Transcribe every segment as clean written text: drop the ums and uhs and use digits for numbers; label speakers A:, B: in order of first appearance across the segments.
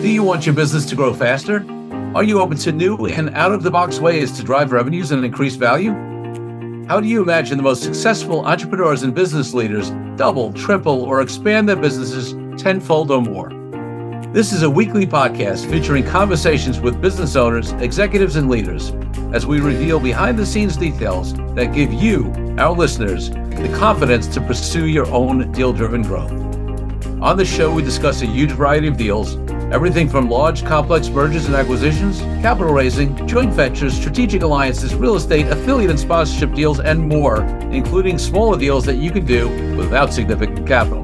A: Do you want your business to grow faster? Are you open to new and out-of-the-box ways to drive revenues and increase value? How do you imagine the most successful entrepreneurs and business leaders double, triple, or expand their businesses tenfold or more? This is a weekly podcast featuring conversations with business owners, executives, and leaders as we reveal behind-the-scenes details that give you, our listeners, the confidence to pursue your own deal-driven growth. On the show, we discuss a huge variety of deals, everything from large, complex mergers and acquisitions, capital raising, joint ventures, strategic alliances, real estate, affiliate and sponsorship deals, and more, including smaller deals that you can do without significant capital.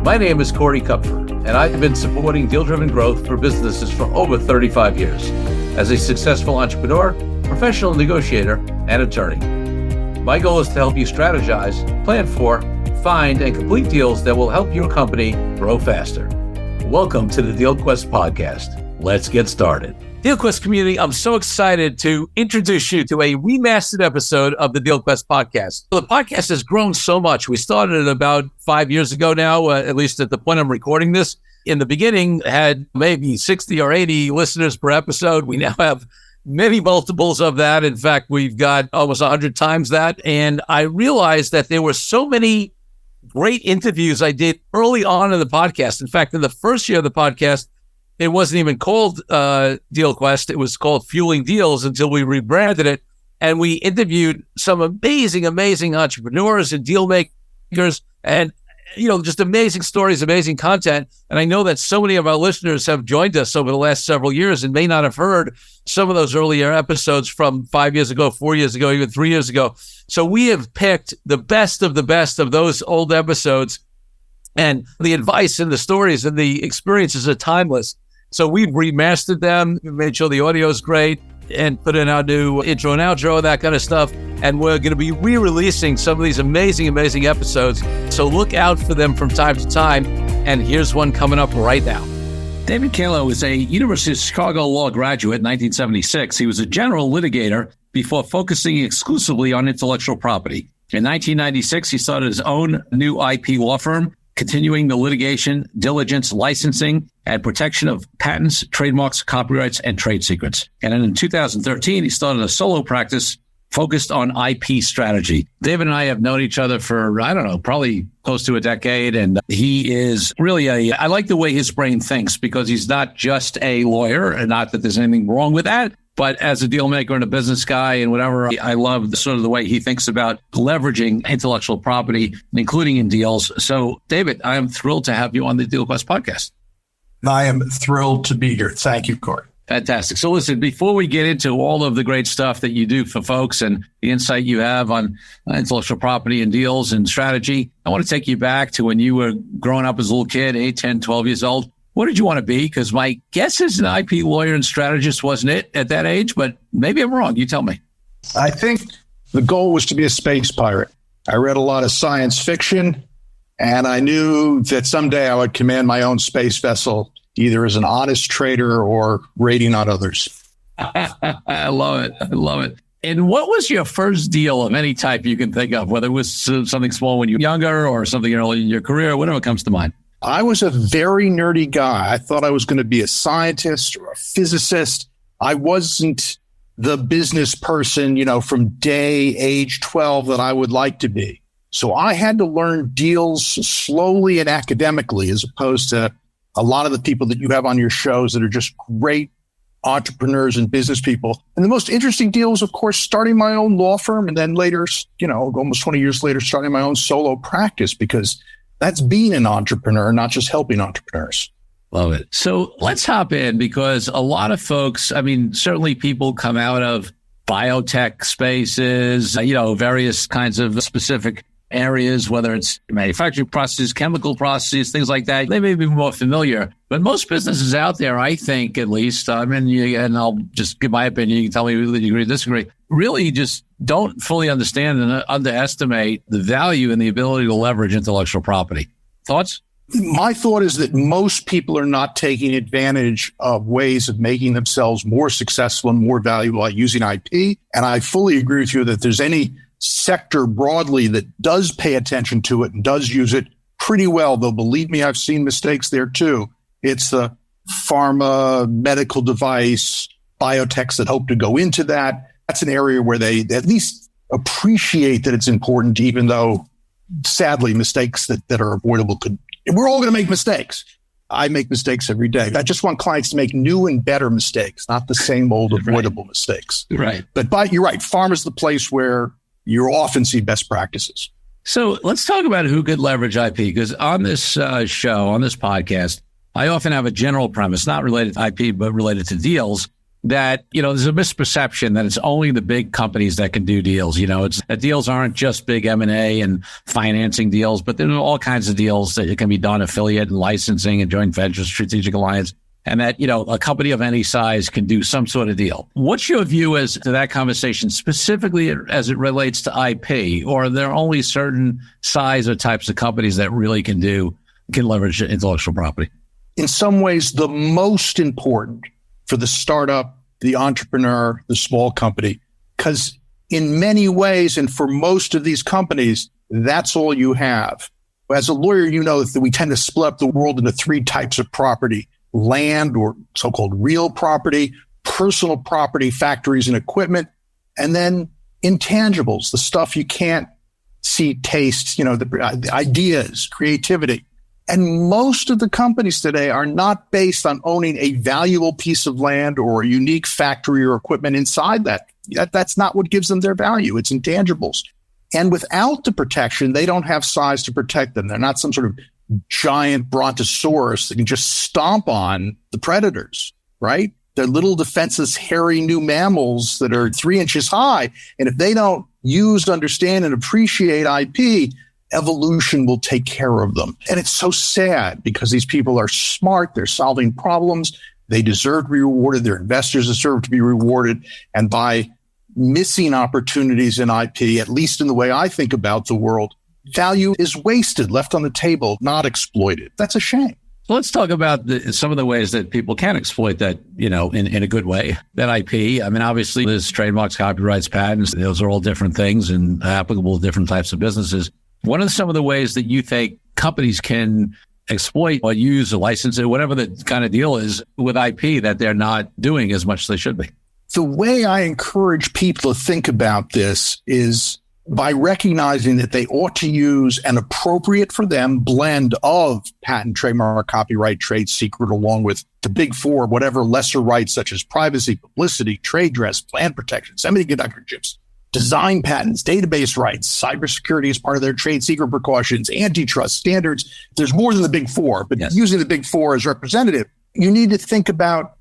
A: My name is Corey Kupfer, and I've been supporting deal-driven growth for businesses for over 35 years as a successful entrepreneur, professional negotiator, and attorney. My goal is to help you strategize, plan for, find, and complete deals that will help your company grow faster. Welcome to the DealQuest Podcast. Let's get started. DealQuest community, I'm so excited to introduce you to a remastered episode of the DealQuest Podcast. The podcast has grown so much. We started it about 5 years ago now, at least at the point I'm recording this. In the beginning, had maybe 60 or 80 listeners per episode. We now have many multiples of that. In fact, we've got almost 100 times that. And I realized that there were so many great interviews I did early on in the podcast. In fact, in the first year of the podcast, it wasn't even called DealQuest. It was called Fueling Deals until we rebranded it. And we interviewed some amazing entrepreneurs and deal makers and, just amazing stories, amazing content. And I know that so many of our listeners have joined us over the last several years and may not have heard some of those earlier episodes from 5 years ago, 4 years ago, even 3 years ago. So we have picked the best of those old episodes, and the advice and the stories and the experiences are timeless. So we've remastered them, made sure the audio is great, and put in our new intro and outro, that kind of stuff. And we're going to be re-releasing some of these amazing episodes. So look out for them from time to time. And here's one coming up right now. David Kalow is a University of Chicago law graduate in 1976. He was a general litigator before focusing exclusively on intellectual property. In 1996, he started his own new IP law firm, continuing the litigation, diligence, licensing, and protection of patents, trademarks, copyrights, and trade secrets. And then in 2013, he started a solo practice focused on IP strategy. David and I have known each other for, probably close to a decade. And he is really I like the way his brain thinks, because he's not just a lawyer, and not that there's anything wrong with that, but as a deal maker and a business guy and whatever, I love the way he thinks about leveraging intellectual property, including in deals. So, David, I am thrilled to have you on the DealQuest podcast.
B: I am thrilled to be here. Thank you, Corey.
A: Fantastic. So listen, before we get into all of the great stuff that you do for folks and the insight you have on intellectual property and deals and strategy, I want to take you back to when you were growing up as a little kid, 8, 10, 12 years old. What did you want to be? Because my guess is an IP lawyer and strategist wasn't it at that age, but maybe I'm wrong. You tell me.
B: I think the goal was to be a space pirate. I read a lot of science fiction, and I knew that someday I would command my own space vessel, either as an honest trader or raiding on others.
A: I love it. And what was your first deal of any type you can think of, whether it was something small when you were younger or something early in your career, whatever comes to mind?
B: I was a very nerdy guy. I thought I was going to be a scientist or a physicist. I wasn't the business person, from age 12 that I would like to be. So I had to learn deals slowly and academically, as opposed to a lot of the people that you have on your shows that are just great entrepreneurs and business people. And the most interesting deal was, of course, starting my own law firm, and then later, almost 20 years later, starting my own solo practice, because that's being an entrepreneur, not just helping entrepreneurs.
A: Love it. So let's hop in, because a lot of folks, certainly people come out of biotech spaces, various kinds of specific areas, whether it's manufacturing processes, chemical processes, things like that. They may be more familiar, but most businesses out there, I think, at least, and I'll just give my opinion. You can tell me whether you agree or disagree. Really just don't fully understand and underestimate the value and the ability to leverage intellectual property. Thoughts?
B: My thought is that most people are not taking advantage of ways of making themselves more successful and more valuable by using IP. And I fully agree with you that there's any sector broadly that does pay attention to it and does use it pretty well, though believe me, I've seen mistakes there too. It's the pharma, medical device, biotechs that hope to go into that. That's an area where they at least appreciate that it's important, even though sadly mistakes that are avoidable we're all going to make mistakes. I make mistakes every day. I just want clients to make new and better mistakes, not the same old avoidable mistakes.
A: Right.
B: But you're right. Pharma's the place where you often see best practices.
A: So let's talk about who could leverage IP, because on this show, on this podcast, I often have a general premise, not related to IP, but related to deals, that, there's a misperception that it's only the big companies that can do deals. It's that deals aren't just big M&A and financing deals, but there are all kinds of deals that can be done, affiliate and licensing and joint venture, strategic alliance, and that, a company of any size can do some sort of deal. What's your view as to that conversation, specifically as it relates to IP? Or are there only certain size or types of companies that really can leverage intellectual property?
B: In some ways, the most important for the startup, the entrepreneur, the small company, because in many ways, and for most of these companies, that's all you have. As a lawyer, you know that we tend to split up the world into three types of property: land, or so-called real property, personal property, factories and equipment, and then intangibles, the stuff you can't see, taste, the ideas, creativity. And most of the companies today are not based on owning a valuable piece of land or a unique factory or equipment inside that. That's not what gives them their value. It's intangibles. And without the protection, they don't have size to protect them. They're not some sort of giant brontosaurus that can just stomp on the predators, right? They're little defenseless, hairy new mammals that are 3 inches high. And if they don't use, understand, and appreciate IP, evolution will take care of them. And it's so sad because these people are smart. They're solving problems. They deserve to be rewarded. Their investors deserve to be rewarded. And by missing opportunities in IP, at least in the way I think about the world, value is wasted, left on the table, not exploited. That's a shame.
A: So let's talk about some of the ways that people can exploit that, in a good way, that IP. I mean, obviously, there's trademarks, copyrights, patents. Those are all different things and applicable to different types of businesses. What are some of the ways that you think companies can exploit or use or license it, whatever the kind of deal is with IP that they're not doing as much as they should be?
B: The way I encourage people to think about this is by recognizing that they ought to use an appropriate for them blend of patent, trademark, copyright, trade secret, along with the big four, whatever lesser rights such as privacy, publicity, trade dress, plant protection, semiconductor chips, design patents, database rights, cybersecurity as part of their trade secret precautions, antitrust standards. There's more than the big four, but
A: yes,
B: using the big four as representative, you need to think about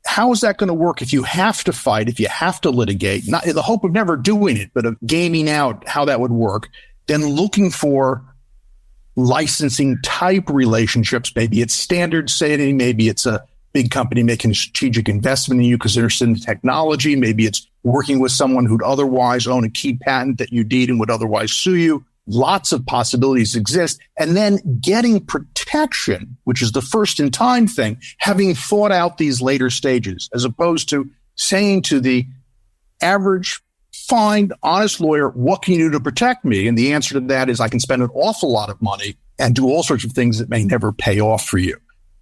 B: how is that going to work if you have to fight, if you have to litigate, not in the hope of never doing it, but of gaming out how that would work, then looking for licensing type relationships. Maybe it's standard setting, maybe it's a big company making a strategic investment in you because they're interested in technology. Maybe it's working with someone who'd otherwise own a key patent that you need and would otherwise sue you. Lots of possibilities exist. And then getting protection, which is the first in time thing, having thought out these later stages, as opposed to saying to the average, fine, honest lawyer, what can you do to protect me? And the answer to that is I can spend an awful lot of money and do all sorts of things that may never pay off for you.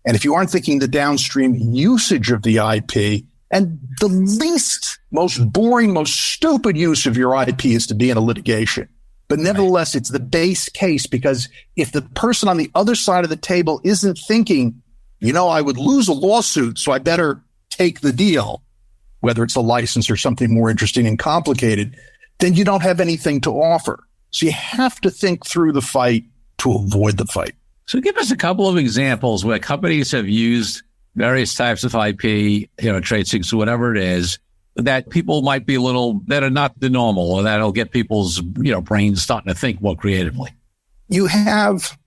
B: And if you aren't thinking the downstream usage of the IP, and the least, most boring, most stupid use of your IP is to be in a litigation. But nevertheless, it's the base case, because if the person on the other side of the table isn't thinking, I would lose a lawsuit, so I better take the deal, whether it's a license or something more interesting and complicated, then you don't have anything to offer. So you have to think through the fight to avoid the fight.
A: So give us a couple of examples where companies have used various types of IP, trade secrets, whatever it is, that people might be that are not the normal, or that'll get people's, brains starting to think more creatively.
B: You have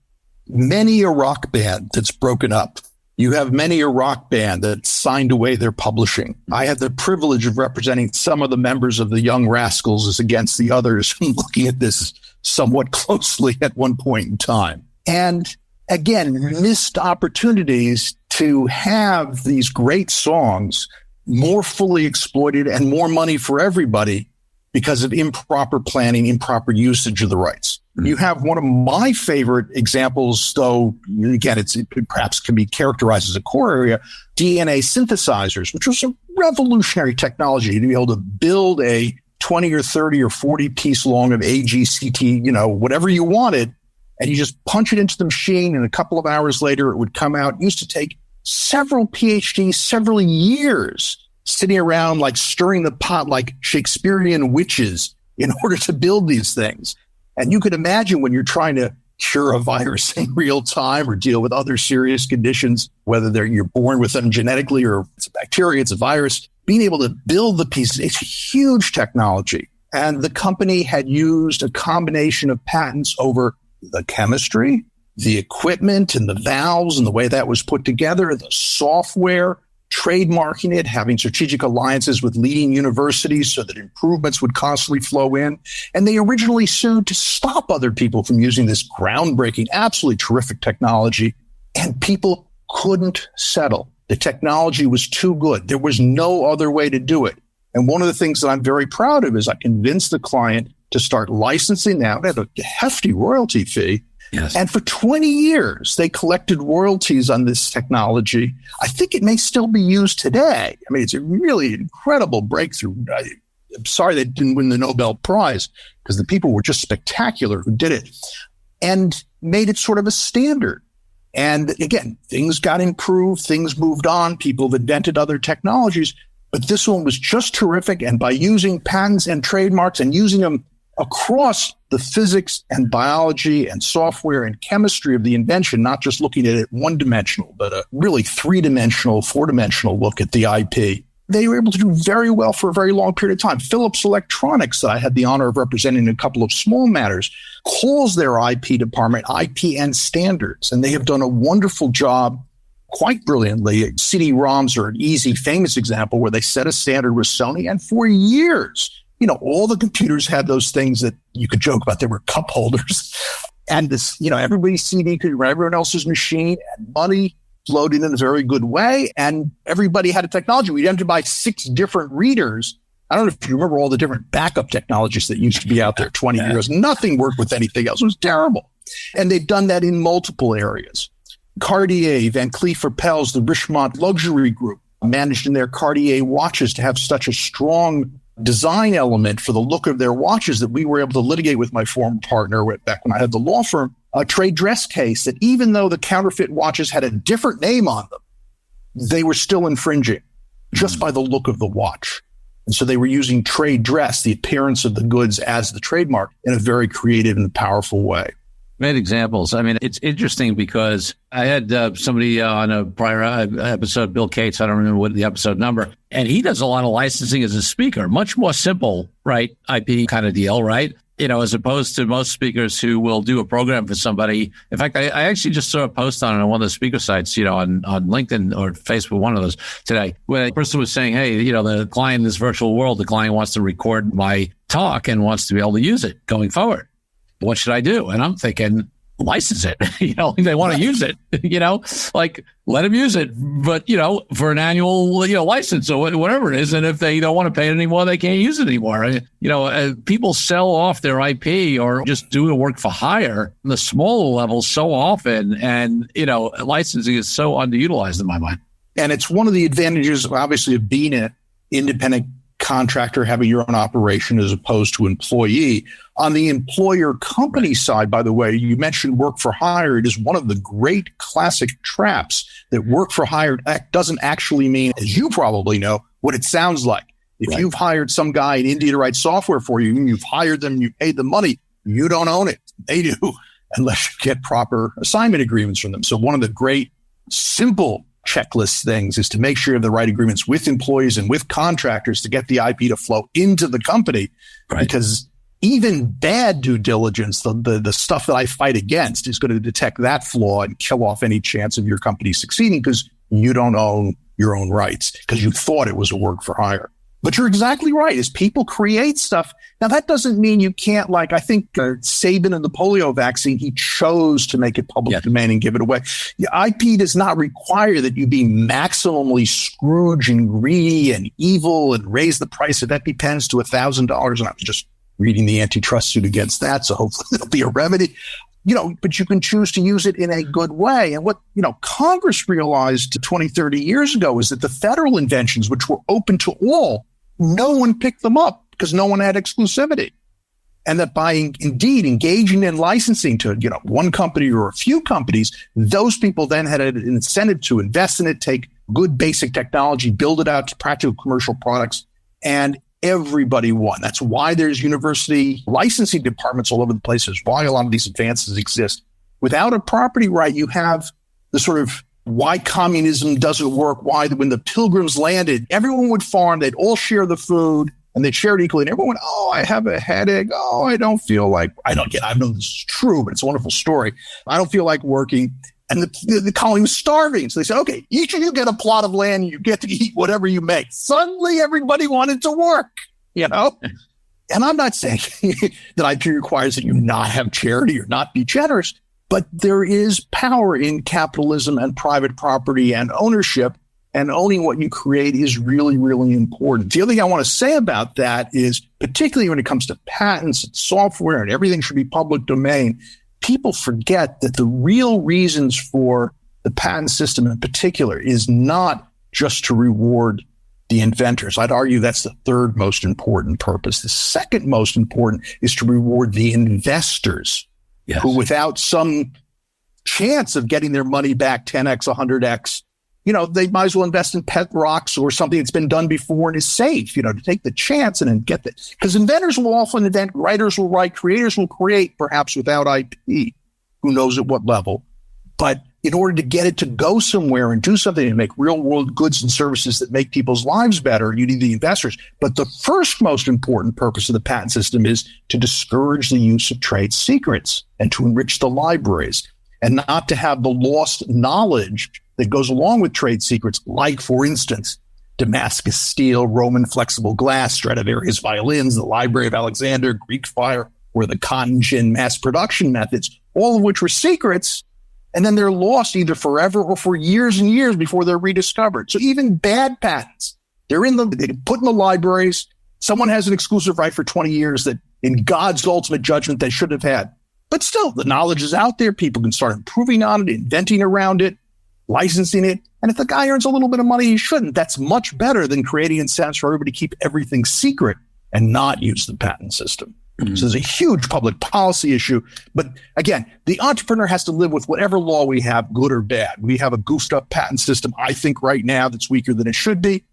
B: many a rock band that's broken up. You have many a rock band that signed away their publishing. I had the privilege of representing some of the members of the Young Rascals as against the others, looking at this somewhat closely at one point in time. And again, missed opportunities to have these great songs more fully exploited and more money for everybody because of improper planning, improper usage of the rights. You have one of my favorite examples, though, again, it perhaps can be characterized as a core area, DNA synthesizers, which was a revolutionary technology to be able to build a 20 or 30 or 40 piece long of AGCT, whatever you wanted, and you just punch it into the machine, and a couple of hours later, it would come out. It used to take several PhDs, several years sitting around like stirring the pot like Shakespearean witches in order to build these things. And you could imagine when you're trying to cure a virus in real time or deal with other serious conditions, whether you're born with them genetically or it's a bacteria, it's a virus, being able to build the pieces, it's huge technology. And the company had used a combination of patents over the chemistry, the equipment and the valves and the way that was put together, the software, trademarking it, having strategic alliances with leading universities so that improvements would constantly flow in. And they originally sued to stop other people from using this groundbreaking, absolutely terrific technology. And people couldn't settle. The technology was too good. There was no other way to do it. And one of the things that I'm very proud of is I convinced the client to start licensing that at a hefty royalty fee.
A: Yes.
B: And for 20 years, they collected royalties on this technology. I think it may still be used today. I mean, it's a really incredible breakthrough. I'm sorry they didn't win the Nobel Prize because the people were just spectacular who did it and made it sort of a standard. And again, things got improved, things moved on, people have invented other technologies, but this one was just terrific. And by using patents and trademarks and using them across the physics and biology and software and chemistry of the invention, not just looking at it one-dimensional, but a really three-dimensional, four-dimensional look at the IP, they were able to do very well for a very long period of time. Philips Electronics, that I had the honor of representing in a couple of small matters, calls their IP department IPN Standards, and they have done a wonderful job quite brilliantly. CD-ROMs are an easy, famous example where they set a standard with Sony, and for years, all the computers had those things that you could joke about. They were cup holders. And this, everybody's CD could run everyone else's machine, and money flowed in a very good way. And everybody had a technology. We had to buy 6 different readers. I don't know if you remember all the different backup technologies that used to be out there 20 years. Nothing worked with anything else. It was terrible. And they've done that in multiple areas. Cartier, Van Cleef & Arpels, the Richemont Luxury Group managed in their Cartier watches to have such a strong design element for the look of their watches that we were able to litigate with my former partner back when I had the law firm, a trade dress case that even though the counterfeit watches had a different name on them, they were still infringing just by the look of the watch. And so they were using trade dress, the appearance of the goods, as the trademark in a very creative and powerful way.
A: Great examples. I mean, it's interesting because I had somebody on a prior episode, Bill Cates, I don't remember what the episode number, and he does a lot of licensing as a speaker, much more simple, right? IP kind of deal, right? As opposed to most speakers who will do a program for somebody. In fact, I actually just saw a post on one of the speaker sites, on LinkedIn or Facebook, one of those today, where the person was saying, hey, the client in this virtual world, the client wants to record my talk and wants to be able to use it going forward. What should I do? And I'm thinking, license it. They want to use it, like let them use it, but, for an annual, license or whatever it is. And if they don't want to pay it anymore, they can't use it anymore. People sell off their IP or just do the work for hire on the smaller levels so often. And, licensing is so underutilized in my mind.
B: And it's one of the advantages, obviously, of being an independent contractor, having your own operation as opposed to employee. On the employer company side, by the way, you mentioned work for hire. It is one of the great classic traps that work for hire doesn't actually mean, as you probably know, what it sounds like. If you've hired some guy in India to write software for you, and you've hired them, you paid them money, you don't own it. They do, unless you get proper assignment agreements from them. So one of the great, simple checklist things is to make sure you have the right agreements with employees and with contractors to get the IP to flow into the company. Right. Because even bad due diligence, the stuff that I fight against, is going to detect that flaw and kill off any chance of your company succeeding because you don't own your own rights because you thought it was a work for hire. But you're exactly right. As people create stuff, now that doesn't mean you can't, like I think Sabin and the polio vaccine, he chose to make it public domain and give it away. The IP does not require that you be maximally Scrooge and greedy and evil and raise the price of EpiPens to $1,000 and just reading the antitrust suit against that. So hopefully there'll be a remedy, but you can choose to use it in a good way. And what, Congress realized 20, 30 years ago is that the federal inventions, which were open to all, no one picked them up because no one had exclusivity. And that by indeed engaging in licensing to, one company or a few companies, those people then had an incentive to invest in it, take good basic technology, build it out to practical commercial products, and everybody won. That's why there's university licensing departments all over the place. That's why a lot of these advances exist. Without a property right, you have the sort of why communism doesn't work, why when the Pilgrims landed, everyone would farm, they'd all share the food, and they'd share it equally. And everyone went, oh, I have a headache. Oh, I don't feel like, I know this is true, but it's a wonderful story. I don't feel like working. And the colony was starving. So they said, okay, each of you get a plot of land. You get to eat whatever you make. Suddenly everybody wanted to work, And I'm not saying that IP requires that you not have charity or not be generous, but there is power in capitalism and private property and ownership. And owning what you create is really, really important. The other thing I want to say about that is, particularly when it comes to patents and software and everything should be public domain, people forget that the real reasons for the patent system in particular is not just to reward the inventors. I'd argue that's the third most important purpose. The second most important is to reward the investors, yes, who without some chance of getting their money back 10x, 100x, they might as well invest in pet rocks or something that's been done before and is safe, to take the chance and then get that. Because inventors will often invent, writers will write, creators will create, perhaps without IP. Who knows at what level? But in order to get it to go somewhere and do something and make real world goods and services that make people's lives better, you need the investors. But the first most important purpose of the patent system is to discourage the use of trade secrets and to enrich the libraries and not to have the lost knowledge that goes along with trade secrets, like, for instance, Damascus steel, Roman flexible glass, Stradivarius violins, the Library of Alexander, Greek fire, or the cotton gin mass production methods, all of which were secrets, and then they're lost either forever or for years and years before they're rediscovered. So even bad patents, they get put in the libraries. Someone has an exclusive right for 20 years that in God's ultimate judgment they should have had. But still, the knowledge is out there. People can start improving on it, inventing around it, licensing it. And if the guy earns a little bit of money, he shouldn't. That's much better than creating incentives for everybody to keep everything secret and not use the patent system. Mm-hmm. So there's a huge public policy issue. But again, the entrepreneur has to live with whatever law we have, good or bad. We have a goofed up patent system, I think, right now that's weaker than it should be.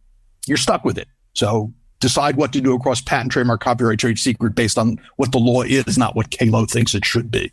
B: You're stuck with it. So decide what to do across patent, trademark, copyright, trade secret based on what the law is, not what Kalow thinks it should be.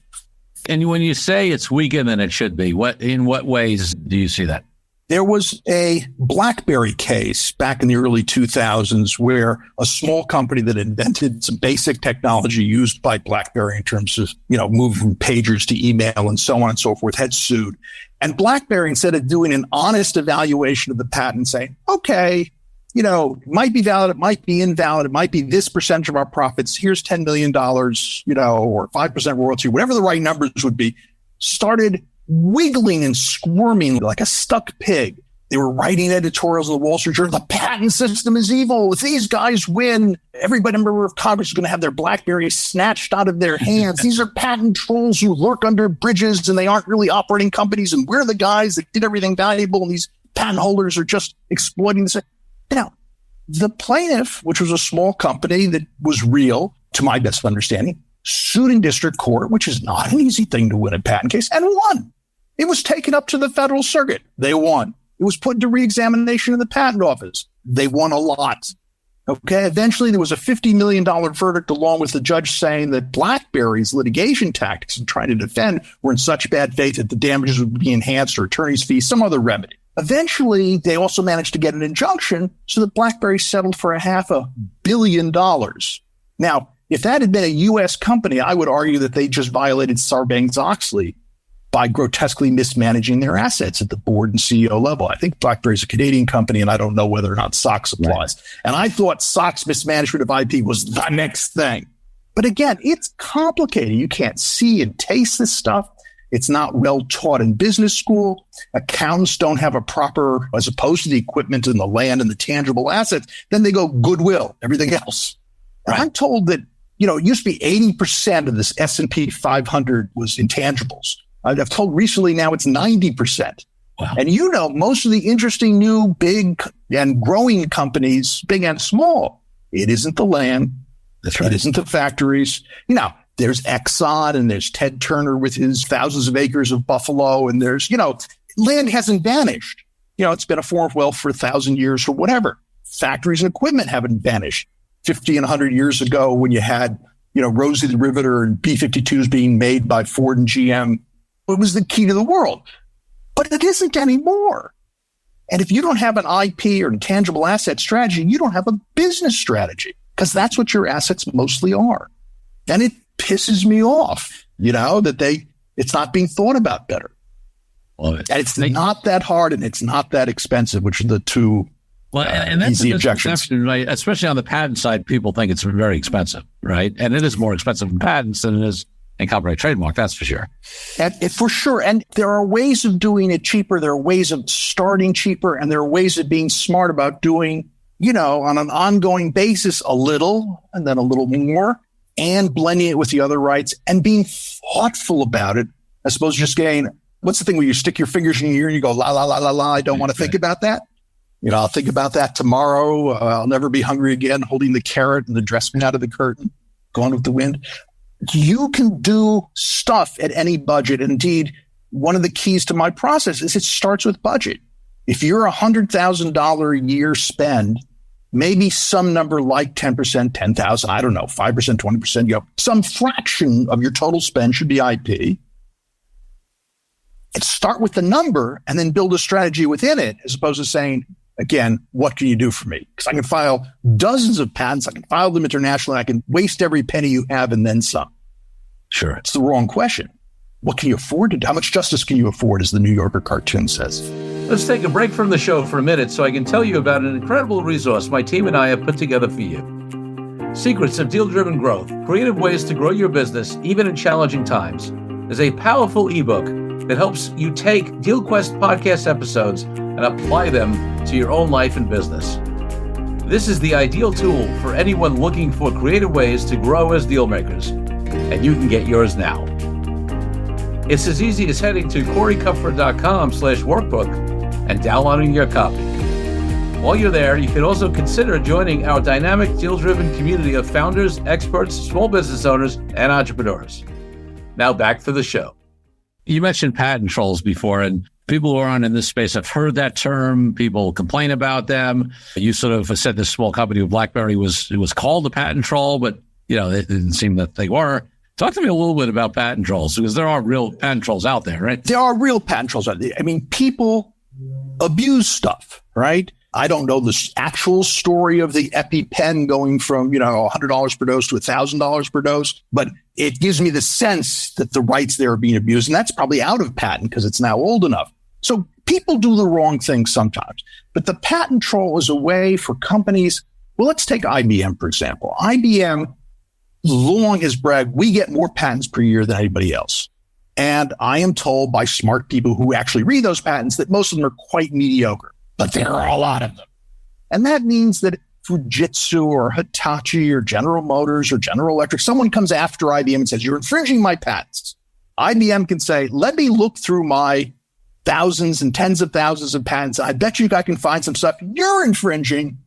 A: And when you say it's weaker than it should be, in what ways do you see that?
B: There was a BlackBerry case back in the early 2000s where a small company that invented some basic technology used by BlackBerry in terms of, moving from pagers to email and so on and so forth had sued. And BlackBerry, instead of doing an honest evaluation of the patent, saying, okay, it might be valid, it might be invalid, it might be this percentage of our profits, here's $10 million, or 5% royalty, whatever the right numbers would be, started wiggling and squirming like a stuck pig. They were writing editorials in the Wall Street Journal. The patent system is evil. If these guys win, everybody member of Congress is going to have their BlackBerry snatched out of their hands. These are patent trolls who lurk under bridges and they aren't really operating companies. And we're the guys that did everything valuable. And these patent holders are just exploiting this. Now, the plaintiff, which was a small company that was real, to my best understanding, sued in district court, which is not an easy thing to win a patent case, and won. It was taken up to the federal circuit. They won. It was put into reexamination in the patent office. They won a lot. Okay. Eventually, there was a $50 million verdict, along with the judge saying that BlackBerry's litigation tactics in trying to defend were in such bad faith that the damages would be enhanced or attorney's fees, some other remedy. Eventually, they also managed to get an injunction so that BlackBerry settled for $500 million. Now, if that had been a U.S. company, I would argue that they just violated Sarbanes-Oxley by grotesquely mismanaging their assets at the board and CEO level. I think BlackBerry is a Canadian company, and I don't know whether or not SOX applies. Right. And I thought SOX mismanagement of IP was the next thing. But again, it's complicated. You can't see and taste this stuff. It's not well taught in business school. Accountants don't have a proper, as opposed to the equipment and the land and the tangible assets, then they go goodwill, everything else. Right. I'm told that it used to be 80% of this S&P 500 was intangibles. I've told recently now it's 90%.
A: Wow.
B: And most of the interesting new big and growing companies, big and small, it isn't the land.
A: That's right.
B: It isn't the factories. There's Exxon and there's Ted Turner with his thousands of acres of buffalo. And there's, land hasn't vanished. It's been a form of wealth for 1,000 years or whatever. Factories and equipment haven't vanished. 50 and 100 years ago when you had, Rosie the Riveter and B-52s being made by Ford and GM, it was the key to the world. But it isn't anymore. And if you don't have an IP or intangible asset strategy, you don't have a business strategy, because that's what your assets mostly are. And it pisses me off, that it's not being thought about better.
A: Love it.
B: And it's not that hard and it's not that expensive, which are the two
A: and that's
B: easy objections.
A: Right? Especially on the patent side, people think it's very expensive, right? And it is more expensive in patents than it is in copyright trademark, that's for sure.
B: For sure. And there are ways of doing it cheaper. There are ways of starting cheaper. And there are ways of being smart about doing, on an ongoing basis, a little and then a little more, and blending it with the other rights and being thoughtful about it, as opposed to just saying, what's the thing where you stick your fingers in your ear and you go, la, la, la, la, la, I don't want to think about that. I'll think about that tomorrow. I'll never be hungry again, holding the carrot and the dressing out of the curtain, going with the wind. You can do stuff at any budget. Indeed, one of the keys to my process is it starts with budget. If you're $100,000 a year spend, maybe some number like 10%, 10,000, I don't know, 5%, 20%, some fraction of your total spend should be IP. And start with the number and then build a strategy within it, as opposed to saying, again, what can you do for me? Because I can file dozens of patents. I can file them internationally. I can waste every penny you have and then some.
A: Sure.
B: It's the wrong question. What can you afford to do? How much justice can you afford, as the New Yorker cartoon says?
A: Let's take a break from the show for a minute so I can tell you about an incredible resource my team and I have put together for you. Secrets of Deal-Driven Growth, Creative Ways to Grow Your Business, Even in Challenging Times, is a powerful ebook that helps you take DealQuest podcast episodes and apply them to your own life and business. This is the ideal tool for anyone looking for creative ways to grow as deal makers, and you can get yours now. It's as easy as heading to CoreyCupfer.com/workbook and downloading your copy. While you're there, you can also consider joining our dynamic deal-driven community of founders, experts, small business owners, and entrepreneurs. Now back to the show. You mentioned patent trolls before, and people who are on in this space have heard that term. People complain about them. You sort of said this small company with BlackBerry was called a patent troll, but it didn't seem that they were. Talk to me a little bit about patent trolls, because there are real patent trolls out there, right?
B: There are real patent trolls out there. I mean, people abuse stuff, right? I don't know the actual story of the EpiPen going from, $100 per dose to $1,000 per dose, but it gives me the sense that the rights there are being abused. And that's probably out of patent because it's now old enough. So people do the wrong thing sometimes. But the patent troll is a way for companies. Well, let's take IBM, for example. IBM long has bragged, we get more patents per year than anybody else. And I am told by smart people who actually read those patents that most of them are quite mediocre. But there are a lot of them. And that means that Fujitsu or Hitachi or General Motors or General Electric, someone comes after IBM and says, you're infringing my patents. IBM can say, let me look through my thousands and tens of thousands of patents. I bet you I can find some stuff you're infringing.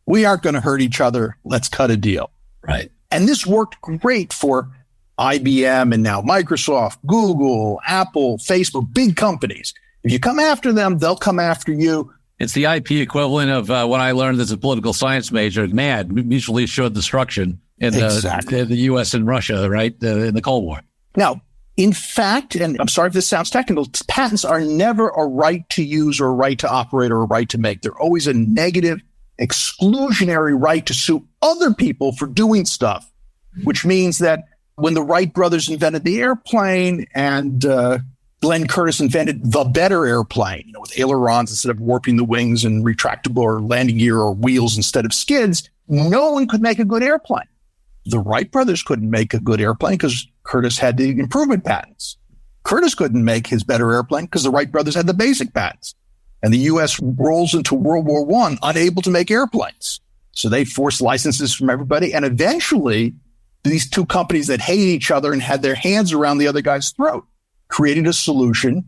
B: We aren't going to hurt each other. Let's cut a deal.
A: Right.
B: And this worked great for IBM and now Microsoft, Google, Apple, Facebook, big companies. If you come after them, they'll come after you.
A: It's the IP equivalent of what I learned as a political science major, MAD, mutually assured destruction, in the U.S. and Russia, right, in the Cold War.
B: Now, in fact, and I'm sorry if this sounds technical, patents are never a right to use or a right to operate or a right to make. They're always a negative, exclusionary right to sue other people for doing stuff, which means that when the Wright brothers invented the airplane and Glenn Curtiss invented the better airplane, with ailerons instead of warping the wings and retractable or landing gear or wheels instead of skids, no one could make a good airplane. The Wright brothers couldn't make a good airplane because Curtiss had the improvement patents. Curtiss couldn't make his better airplane because the Wright brothers had the basic patents. And the U.S. rolls into World War I unable to make airplanes. So they forced licenses from everybody. And eventually, these two companies that hate each other and had their hands around the other guy's throat, created a solution,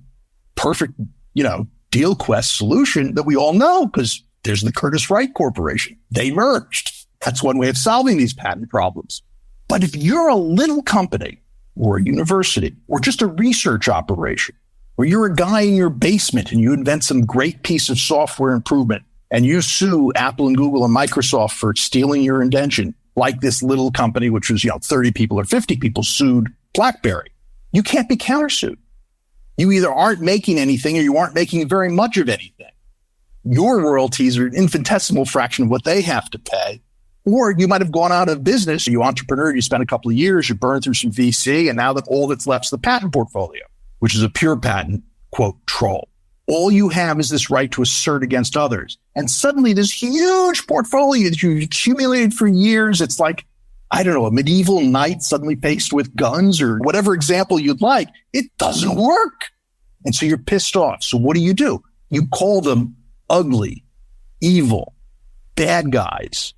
B: perfect, DealQuest solution that we all know because there's the Curtis Wright Corporation. They merged. That's one way of solving these patent problems. But if you're a little company or a university or just a research operation, or you're a guy in your basement and you invent some great piece of software improvement and you sue Apple and Google and Microsoft for stealing your invention, like this little company, which was, 30 people or 50 people sued BlackBerry, you can't be countersued. You either aren't making anything or you aren't making very much of anything. Your royalties are an infinitesimal fraction of what they have to pay. Or you might have gone out of business. You entrepreneur, you spent a couple of years, you burned through some VC, and now that all that's left is the patent portfolio, which is a pure patent, quote, troll. All you have is this right to assert against others. And suddenly this huge portfolio that you've accumulated for years, it's like, I don't know, a medieval knight suddenly faced with guns or whatever example you'd like. It doesn't work. And so you're pissed off. So what do? You call them ugly, evil, bad guys,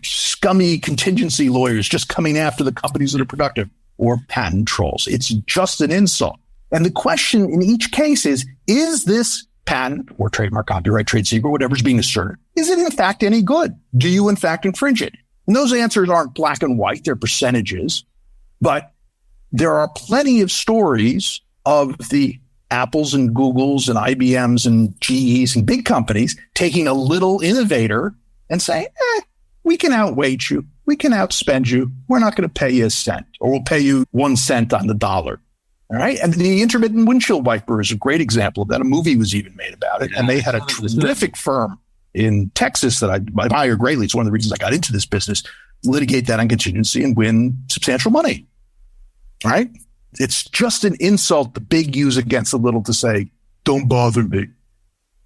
B: scummy contingency lawyers just coming after the companies that are productive, or patent trolls. It's just an insult. And the question in each case is this patent or trademark, copyright, trade secret, whatever's being asserted, is it in fact any good? Do you in fact infringe it? And those answers aren't black and white, they're percentages. But there are plenty of stories of the Apples and Googles and IBMs and GEs and big companies taking a little innovator and saying, we can outweight you. We can outspend you. We're not going to pay you a cent, or we'll pay you 1 cent on the dollar. All right. And the intermittent windshield wiper is a great example of that. A movie was even made about it. And they had a terrific firm in Texas that I admire greatly. It's one of the reasons I got into this business, litigate that on contingency and win substantial money. All right. It's just an insult the big use against the little to say, don't bother me.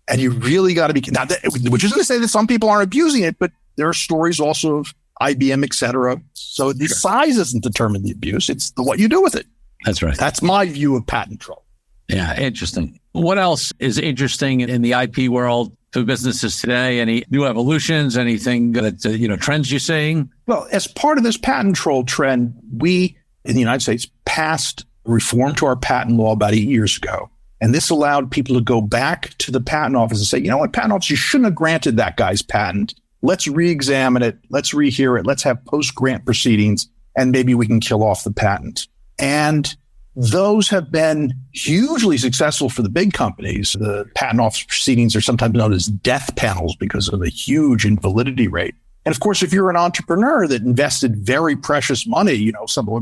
B: And you really got to be, now, which isn't to say that some people aren't abusing it, but there are stories also of IBM, et cetera. So the size doesn't determine the abuse. It's what you do with it.
A: That's right.
B: That's my view of patent troll.
A: Yeah, interesting. What else is interesting in the IP world for businesses today? Any new evolutions, anything that, trends you're seeing?
B: Well, as part of this patent troll trend, we in the United States passed reform to our patent law about 8 years ago. And this allowed people to go back to the patent office and say, you know what, patent office, you shouldn't have granted that guy's patent. Let's re-examine it. Let's rehear it. Let's have post-grant proceedings, and maybe we can kill off the patent. And those have been hugely successful for the big companies. The patent office proceedings are sometimes known as death panels because of the huge invalidity rate. And of course, if you're an entrepreneur that invested very precious money,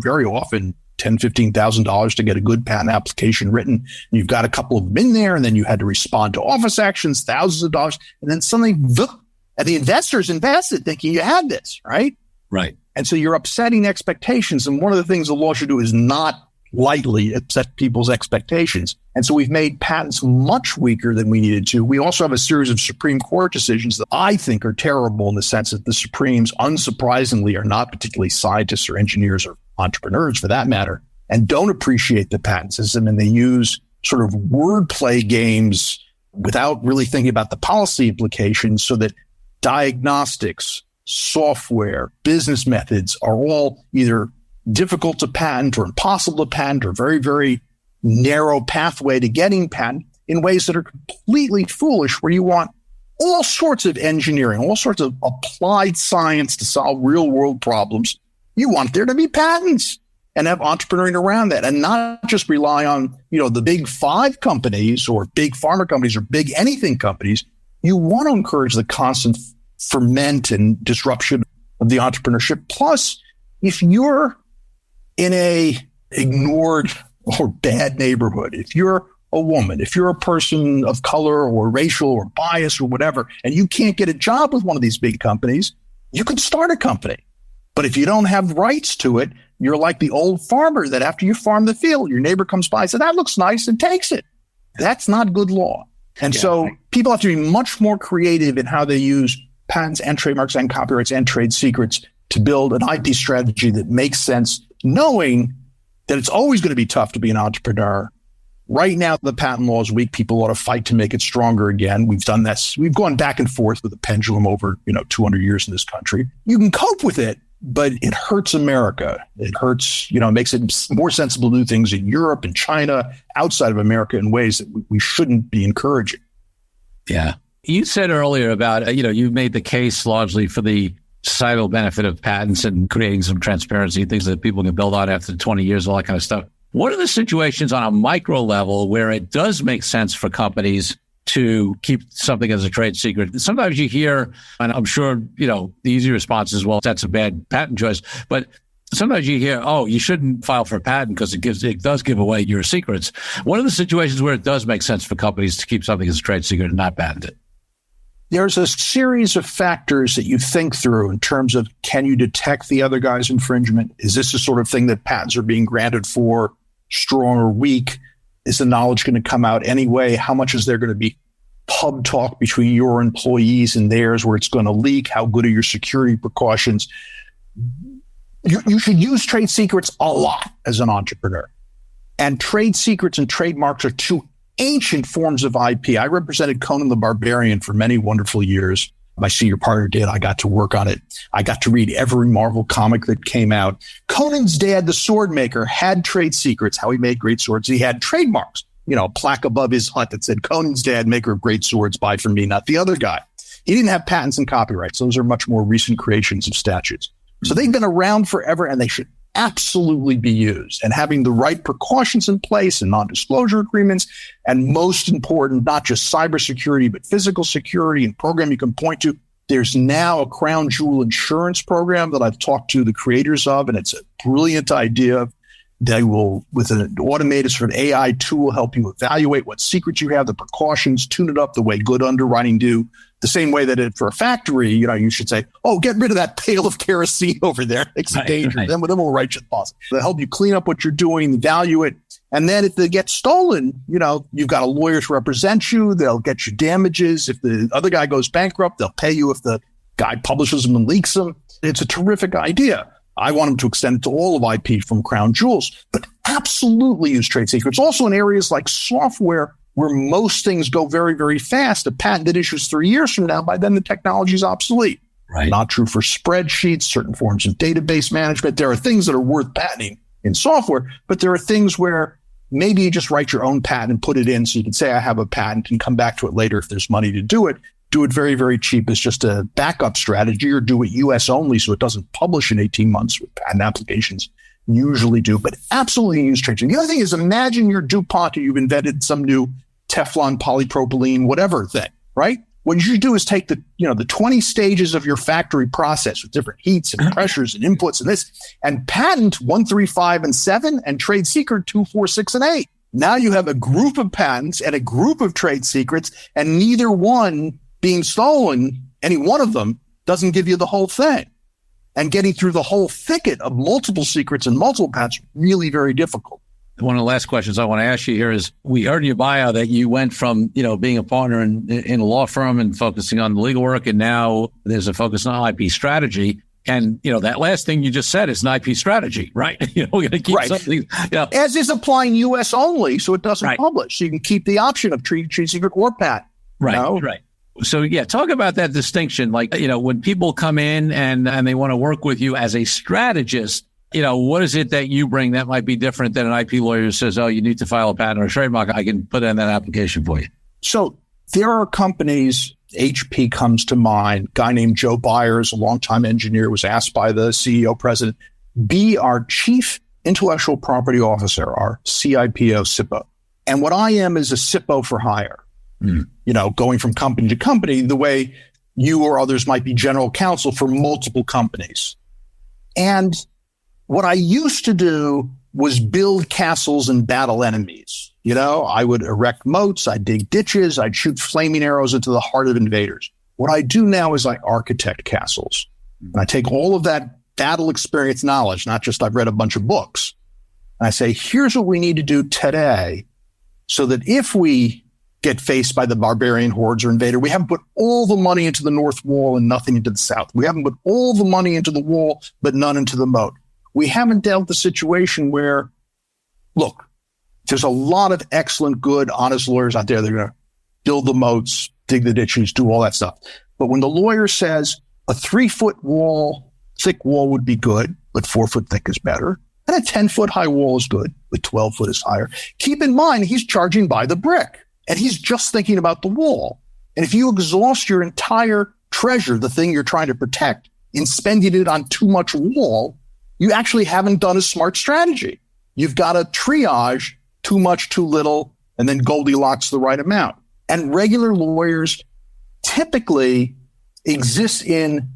B: very often $10,000, $15,000 to get a good patent application written, and you've got a couple of them in there, and then you had to respond to office actions, thousands of dollars, and then suddenly, and the investors invested thinking you had this, right?
A: Right.
B: And so you're upsetting expectations. And one of the things the law should do is not lightly upset people's expectations. And so we've made patents much weaker than we needed to. We also have a series of Supreme Court decisions that I think are terrible in the sense that the Supremes, unsurprisingly, are not particularly scientists or engineers or entrepreneurs for that matter, and don't appreciate the patent system. And they use sort of wordplay games without really thinking about the policy implications, so that diagnostics, software, business methods are all either difficult to patent or impossible to patent or very, very narrow pathway to getting patent in ways that are completely foolish, where you want all sorts of engineering, all sorts of applied science to solve real world problems. You want there to be patents and have entrepreneuring around that, and not just rely on, the big 5 companies or big pharma companies or big anything companies. You want to encourage the constant ferment and disruption of the entrepreneurship. Plus, if you're in a ignored or bad neighborhood, if you're a woman, if you're a person of color or racial or bias or whatever, and you can't get a job with one of these big companies, you can start a company. But if you don't have rights to it, you're like the old farmer that after you farm the field, your neighbor comes by and says, that looks nice, and takes it. That's not good law. And so people have to be much more creative in how they use patents and trademarks and copyrights and trade secrets to build an IP strategy that makes sense, knowing that it's always going to be tough to be an entrepreneur. Right now, the patent law is weak. People ought to fight to make it stronger again. We've done this. We've gone back and forth with the pendulum over, 200 years in this country. You can cope with it, but it hurts America. It hurts, makes it more sensible to do things in Europe and China, outside of America, in ways that we shouldn't be encouraging.
A: Yeah. You said earlier about, you made the case largely for the societal benefit of patents and creating some transparency, things that people can build on after 20 years, all that kind of stuff. What are the situations on a micro level where it does make sense for companies to keep something as a trade secret? Sometimes you hear, and I'm sure, the easy response is, well, that's a bad patent choice. But sometimes you hear, oh, you shouldn't file for a patent because it does give away your secrets. What are the situations where it does make sense for companies to keep something as a trade secret and not patent it?
B: There's a series of factors that you think through in terms of, can you detect the other guy's infringement? Is this the sort of thing that patents are being granted for, strong or weak? Is the knowledge going to come out anyway? How much is there going to be pub talk between your employees and theirs where it's going to leak? How good are your security precautions? You should use trade secrets a lot as an entrepreneur. And trade secrets and trademarks are two ancient forms of IP. I represented Conan the Barbarian for many wonderful years. My senior partner did. I got to work on it. I got to read every Marvel comic that came out. Conan's dad, the sword maker, had trade secrets, how he made great swords. He had trademarks, a plaque above his hut that said, Conan's dad, maker of great swords, buy from me, not the other guy. He didn't have patents and copyrights. Those are much more recent creations of statutes. So they've been around forever, and they should absolutely be used. And having the right precautions in place and non-disclosure agreements, and most important, not just cybersecurity, but physical security and program you can point to. There's now a crown jewel insurance program that I've talked to the creators of, and it's a brilliant idea. They will, with an automated sort of AI tool, help you evaluate what secrets you have, the precautions, tune it up the way good underwriting do. The same way that for a factory, you should say, oh, get rid of that pail of kerosene over there. It's a danger. Right. Then we'll write you the policy. They'll help you clean up what you're doing, value it. And then if they get stolen, you've got a lawyer to represent you. They'll get you damages. If the other guy goes bankrupt, they'll pay you if the guy publishes them and leaks them. It's a terrific idea. I want them to extend it to all of IP from crown jewels, but absolutely use trade secrets. Also in areas like software, where most things go very, very fast. A patent that issues 3 years from now, by then the technology is obsolete.
A: Right.
B: Not true for spreadsheets, certain forms of database management. There are things that are worth patenting in software, but there are things where maybe you just write your own patent and put it in so you can say, I have a patent, and come back to it later if there's money to do it. Do it very, very cheap as just a backup strategy, or do it US only so it doesn't publish in 18 months with patent applications usually do. But absolutely use trade secrets. The other thing is, imagine you're DuPont, or you've invented some new Teflon, polypropylene, whatever thing, right? What you should do is take the 20 stages of your factory process with different heats and pressures and inputs and this, and patent 1, 3, 5, and 7, and trade secret 2, 4, 6, and 8. Now you have a group of patents and a group of trade secrets, and neither one being stolen, any one of them, doesn't give you the whole thing. And getting through the whole thicket of multiple secrets and multiple patents, really very difficult.
A: One of the last questions I want to ask you here is, we heard in your bio that you went from, being a partner in a law firm and focusing on the legal work, and now there's a focus on IP strategy. And, that last thing you just said is an IP strategy, right? We're going to keep something.
B: As is applying US only, so it doesn't publish. So you can keep the option of trade secret or patent.
A: Right. So, talk about that distinction. Like, when people come in and they want to work with you as a strategist, what is it that you bring that might be different than an IP lawyer who says, oh, you need to file a patent or a trademark? I can put in that application for you.
B: So there are companies, HP comes to mind, a guy named Joe Byers, a longtime engineer, was asked by the CEO president, be our chief intellectual property officer, our CIPO, SIPO. And what I am is a SIPO for hire. Going from company to company, the way you or others might be general counsel for multiple companies. And what I used to do was build castles and battle enemies. I would erect moats, I'd dig ditches, I'd shoot flaming arrows into the heart of invaders. What I do now is I architect castles. And I take all of that battle experience knowledge, not just I've read a bunch of books, and I say, here's what we need to do today so that if we get faced by the barbarian hordes or invader, we haven't put all the money into the north wall and nothing into the south. We haven't put all the money into the wall, but none into the moat. We haven't dealt the situation where, look, there's a lot of excellent, good, honest lawyers out there that are going to build the moats, dig the ditches, do all that stuff. But when the lawyer says a 3-foot wall thick wall would be good, but 4 foot thick is better. And a 10-foot high wall is good, but 12 foot is higher. Keep in mind, he's charging by the brick, and he's just thinking about the wall. And if you exhaust your entire treasure, the thing you're trying to protect, in spending it on too much wall, you actually haven't done a smart strategy. You've got to triage too much, too little, and then Goldilocks the right amount. And regular lawyers typically exist in,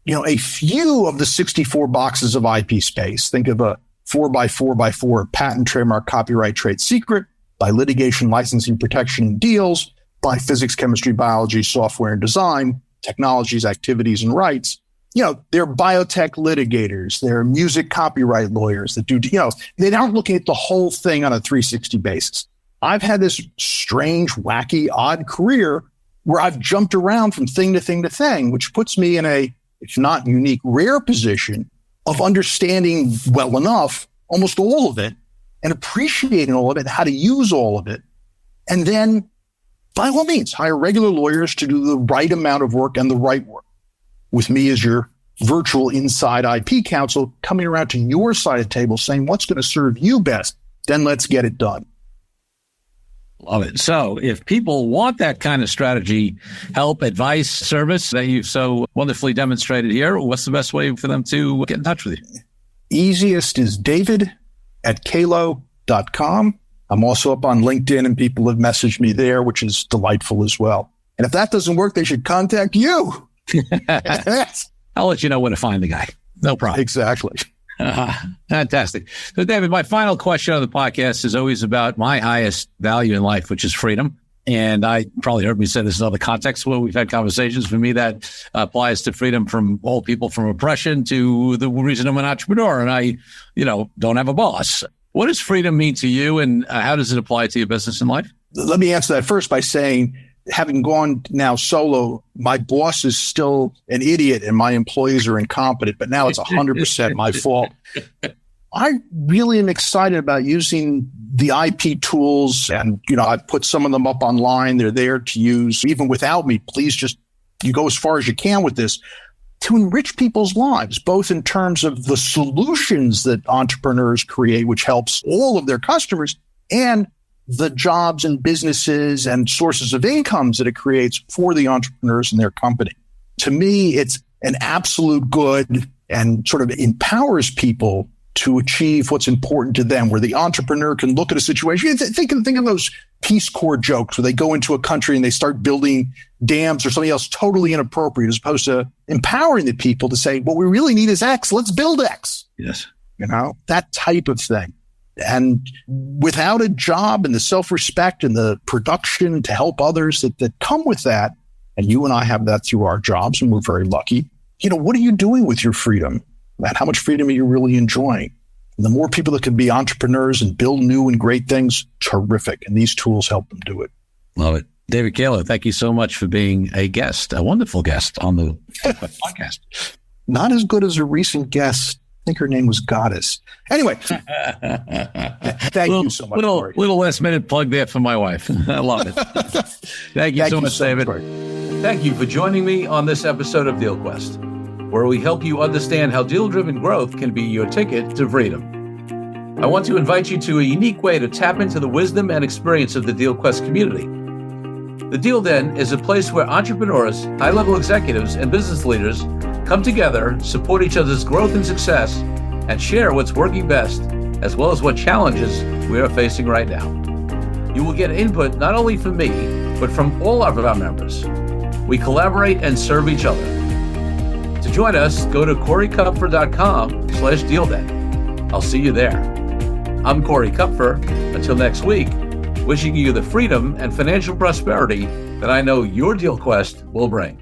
B: a few of the 64 boxes of IP space. Think of a 4x4x4 patent, trademark, copyright, trade secret, by litigation, licensing, protection, and deals, by physics, chemistry, biology, software, and design, technologies, activities, and rights. They're biotech litigators. They're music copyright lawyers that do, they aren't looking at the whole thing on a 360 basis. I've had this strange, wacky, odd career where I've jumped around from thing to thing to thing, which puts me in a, if not unique, rare position of understanding well enough almost all of it and appreciating all of it, how to use all of it. And then, by all means, hire regular lawyers to do the right amount of work and the right work. With me as your virtual inside IP counsel, coming around to your side of the table saying what's going to serve you best, then let's get it done.
A: Love it. So if people want that kind of strategy, help, advice, service that you've so wonderfully demonstrated here, what's the best way for them to get in touch with you?
B: Easiest is david@kalow.com. I'm also up on LinkedIn, and people have messaged me there, which is delightful as well. And if that doesn't work, they should contact you.
A: I'll let you know where to find the guy. No problem.
B: Exactly.
A: Fantastic. So, David, my final question on the podcast is always about my highest value in life, which is freedom. And I probably heard me say this in other contexts where we've had conversations. For me, that applies to freedom from all people, from oppression to the reason I'm an entrepreneur and I, don't have a boss. What does freedom mean to you, and how does it apply to your business and life?
B: Let me answer that first by saying, having gone now solo, my boss is still an idiot and my employees are incompetent, but now it's 100% my fault. I really am excited about using the IP tools, and, I've put some of them up online. They're there to use even without me. Please you go as far as you can with this to enrich people's lives, both in terms of the solutions that entrepreneurs create, which helps all of their customers, and the jobs and businesses and sources of incomes that it creates for the entrepreneurs and their company. To me, it's an absolute good and sort of empowers people to achieve what's important to them, where the entrepreneur can look at a situation. Think of those Peace Corps jokes where they go into a country and they start building dams or something else totally inappropriate, as opposed to empowering the people to say, what we really need is X, let's build X.
A: Yes.
B: That type of thing. And without a job and the self-respect and the production to help others that come with that, and you and I have that through our jobs, and we're very lucky, what are you doing with your freedom? And how much freedom are you really enjoying? And the more people that can be entrepreneurs and build new and great things, terrific. And these tools help them do it.
A: Love it. David Kalow, thank you so much for being a wonderful guest on the podcast.
B: Not as good as a recent guest. I think her name was Goddess. Anyway, thank you so much, Corey.
A: Little last minute plug there for my wife. I love it. Thank you so much, David. Thank you for joining me on this episode of DealQuest, where we help you understand how deal-driven growth can be your ticket to freedom. I want to invite you to a unique way to tap into the wisdom and experience of the DealQuest community. The Deal Den is a place where entrepreneurs, high-level executives, and business leaders come together, support each other's growth and success, and share what's working best, as well as what challenges we are facing right now. You will get input not only from me, but from all of our members. We collaborate and serve each other. To join us, go to corykupfer.com/dealden. I'll see you there. I'm Corey Kupfer. Until next week, wishing you the freedom and financial prosperity that I know your DealQuest will bring.